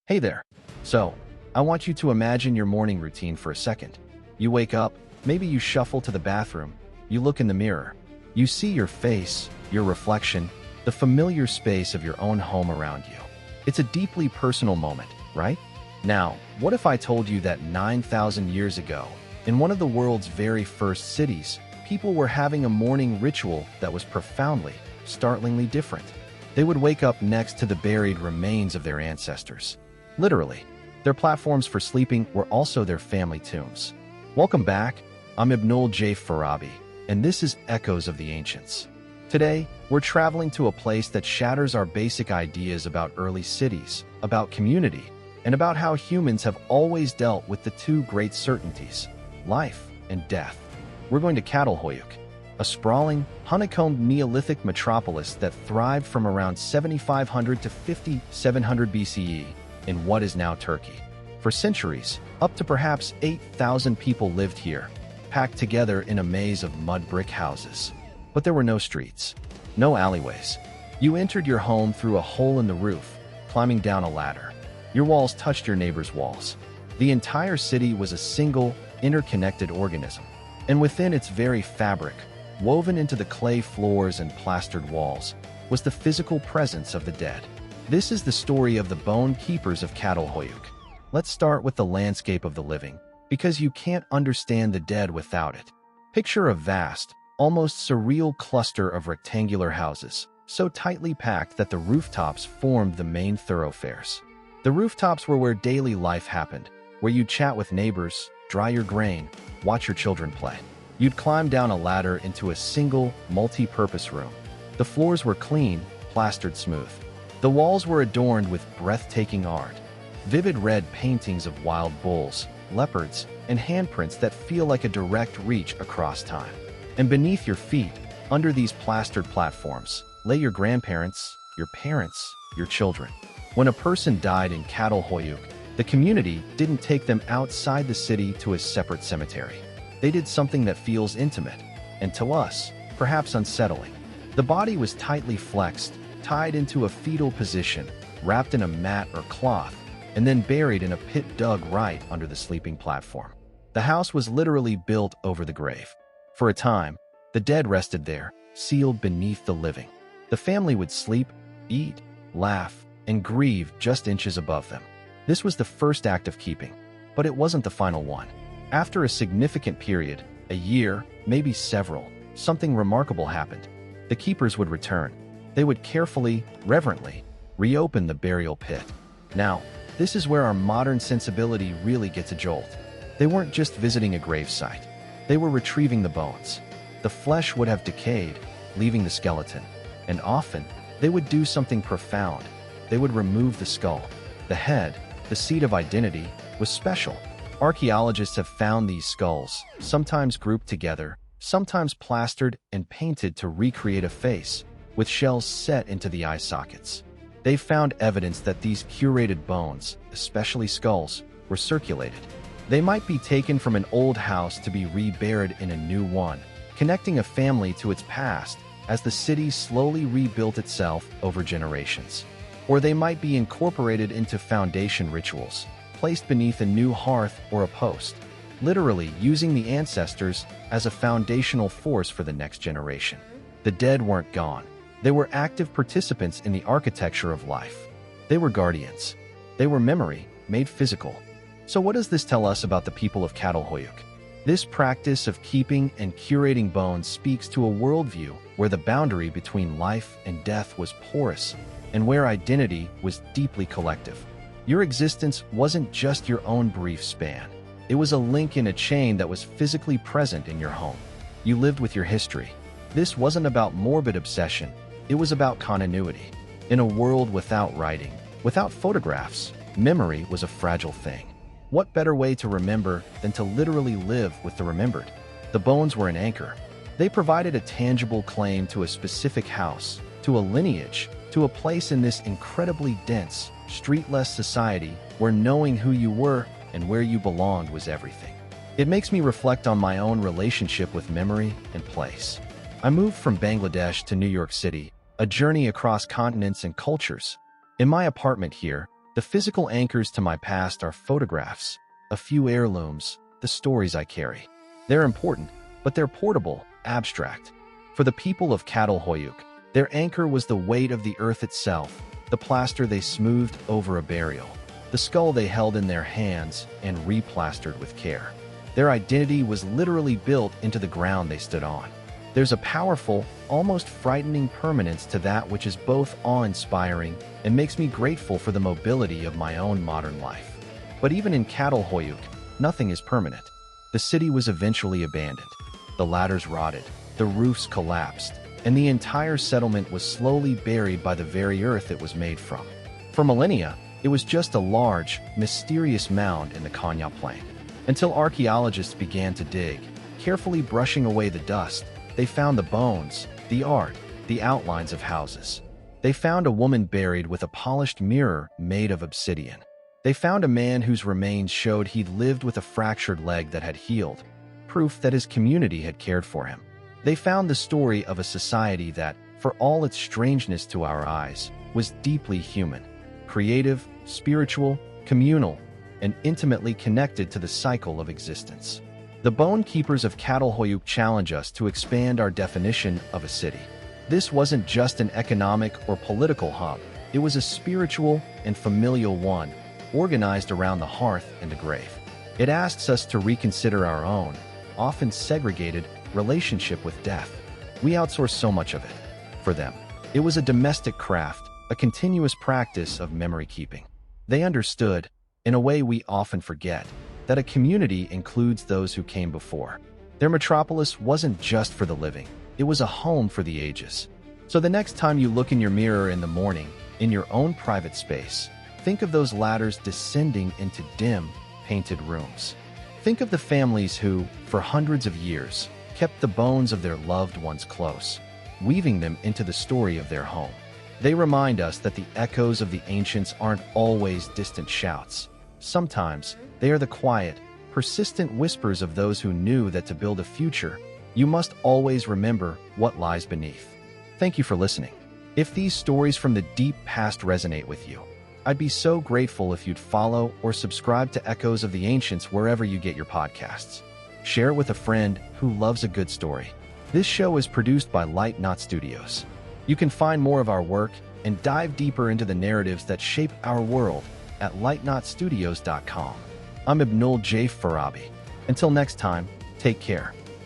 Hey there. So, I want you to imagine your morning routine for a second. You wake up, maybe you shuffle to the bathroom, you look in the mirror. You see your face, your reflection, the familiar space of your own home around you. It's a deeply personal moment, right? Now, what if I told you that 9,000 years ago, in one of the world's very first cities, people were having a morning ritual that was profoundly, startlingly different? They would wake up next to the buried remains of their ancestors. Literally, their platforms for sleeping were also their family tombs. Welcome back. I'm Ibnul J. Farabi, and this is Echoes of the Ancients. Today, we're traveling to a place that shatters our basic ideas about early cities, about community, and about how humans have always dealt with the two great certainties, life and death. We're going to Çatalhöyük, a sprawling, honeycombed Neolithic metropolis that thrived from around 7500 to 5700 BCE in what is now Turkey. For centuries, up to perhaps 8,000 people lived here, packed together in a maze of mud brick houses. But there were no streets, no alleyways. You entered your home through a hole in the roof, climbing down a ladder. Your walls touched your neighbor's walls. The entire city was a single, interconnected organism. And within its very fabric, woven into the clay floors and plastered walls, was the physical presence of the dead. This is the story of the bone keepers of Çatalhöyük. Let's start with the landscape of the living, because you can't understand the dead without it. Picture a vast, almost surreal cluster of rectangular houses, so tightly packed that the rooftops formed the main thoroughfares. The rooftops were where daily life happened, where you'd chat with neighbors, dry your grain, watch your children play. You'd climb down a ladder into a single, multi-purpose room. The floors were clean, plastered smooth. The walls were adorned with breathtaking art, vivid red paintings of wild bulls, leopards, and handprints that feel like a direct reach across time. And beneath your feet, under these plastered platforms, lay your grandparents, your parents, your children. When a person died in Çatalhöyük, the community didn't take them outside the city to a separate cemetery. They did something that feels intimate, and to us, perhaps unsettling. The body was tightly flexed, tied into a fetal position, wrapped in a mat or cloth, and then buried in a pit dug right under the sleeping platform. The house was literally built over the grave. For a time, the dead rested there, sealed beneath the living. The family would sleep, eat, laugh, and grieve just inches above them. This was the first act of keeping, but it wasn't the final one. After a significant period, a year, maybe several, something remarkable happened. The keepers would return. They would carefully, reverently, reopen the burial pit. Now, this is where our modern sensibility really gets a jolt. They weren't just visiting a gravesite. They were retrieving the bones. The flesh would have decayed, leaving the skeleton. And often, they would do something profound. They would remove the skull. The head, the seat of identity, was special. Archaeologists have found these skulls, sometimes grouped together, sometimes plastered and painted to recreate a face, with shells set into the eye sockets. They found evidence that these curated bones, especially skulls, were circulated. They might be taken from an old house to be reburied in a new one, connecting a family to its past as the city slowly rebuilt itself over generations. Or they might be incorporated into foundation rituals, placed beneath a new hearth or a post, literally using the ancestors as a foundational force for the next generation. The dead weren't gone. They were active participants in the architecture of life. They were guardians. They were memory, made physical. So what does this tell us about the people of Çatalhöyük? This practice of keeping and curating bones speaks to a worldview where the boundary between life and death was porous, and where identity was deeply collective. Your existence wasn't just your own brief span. It was a link in a chain that was physically present in your home. You lived with your history. This wasn't about morbid obsession. It was about continuity. In a world without writing, without photographs, memory was a fragile thing. What better way to remember than to literally live with the remembered? The bones were an anchor. They provided a tangible claim to a specific house, to a lineage, to a place in this incredibly dense, streetless society where knowing who you were and where you belonged was everything. It makes me reflect on my own relationship with memory and place. I moved from Bangladesh to New York City, a journey across continents and cultures. In my apartment here, The physical anchors to my past are photographs, a few heirlooms, the stories I carry. They're important, but they're portable, abstract. For the people of Çatalhöyük, their anchor was the weight of the earth itself, the plaster they smoothed over a burial, the skull they held in their hands and replastered with care. Their identity was literally built into the ground they stood on. There's a powerful, almost frightening permanence to that which is both awe-inspiring and makes me grateful for the mobility of my own modern life. But even in Çatalhöyük, nothing is permanent. The city was eventually abandoned. The ladders rotted, the roofs collapsed, and the entire settlement was slowly buried by the very earth it was made from. For millennia, it was just a large, mysterious mound in the Konya Plain. Until archaeologists began to dig, carefully brushing away the dust, they found the bones, the art, the outlines of houses. They found a woman buried with a polished mirror made of obsidian. They found a man whose remains showed he'd lived with a fractured leg that had healed, proof that his community had cared for him. They found the story of a society that, for all its strangeness to our eyes, was deeply human, creative, spiritual, communal, and intimately connected to the cycle of existence. The Bone Keepers of Çatalhöyük challenge us to expand our definition of a city. This wasn't just an economic or political hub, it was a spiritual and familial one, organized around the hearth and the grave. It asks us to reconsider our own, often segregated, relationship with death. We outsource so much of it. For them, it was a domestic craft, a continuous practice of memory keeping. They understood, in a way we often forget, that a community includes those who came before. Their metropolis wasn't just for the living, it was a home for the ages. So the next time you look in your mirror in the morning, in your own private space, think of those ladders descending into dim, painted rooms. Think of the families who, for hundreds of years, kept the bones of their loved ones close, weaving them into the story of their home. They remind us that the echoes of the ancients aren't always distant shouts. Sometimes, they are the quiet, persistent whispers of those who knew that to build a future, you must always remember what lies beneath. Thank you for listening. If these stories from the deep past resonate with you, I'd be so grateful if you'd follow or subscribe to Echoes of the Ancients wherever you get your podcasts. Share it with a friend who loves a good story. This show is produced by Light Knot Studios. You can find more of our work and dive deeper into the narratives that shape our world at lightknotstudios.com. I'm Ibnul J. Farabi. Until next time, take care.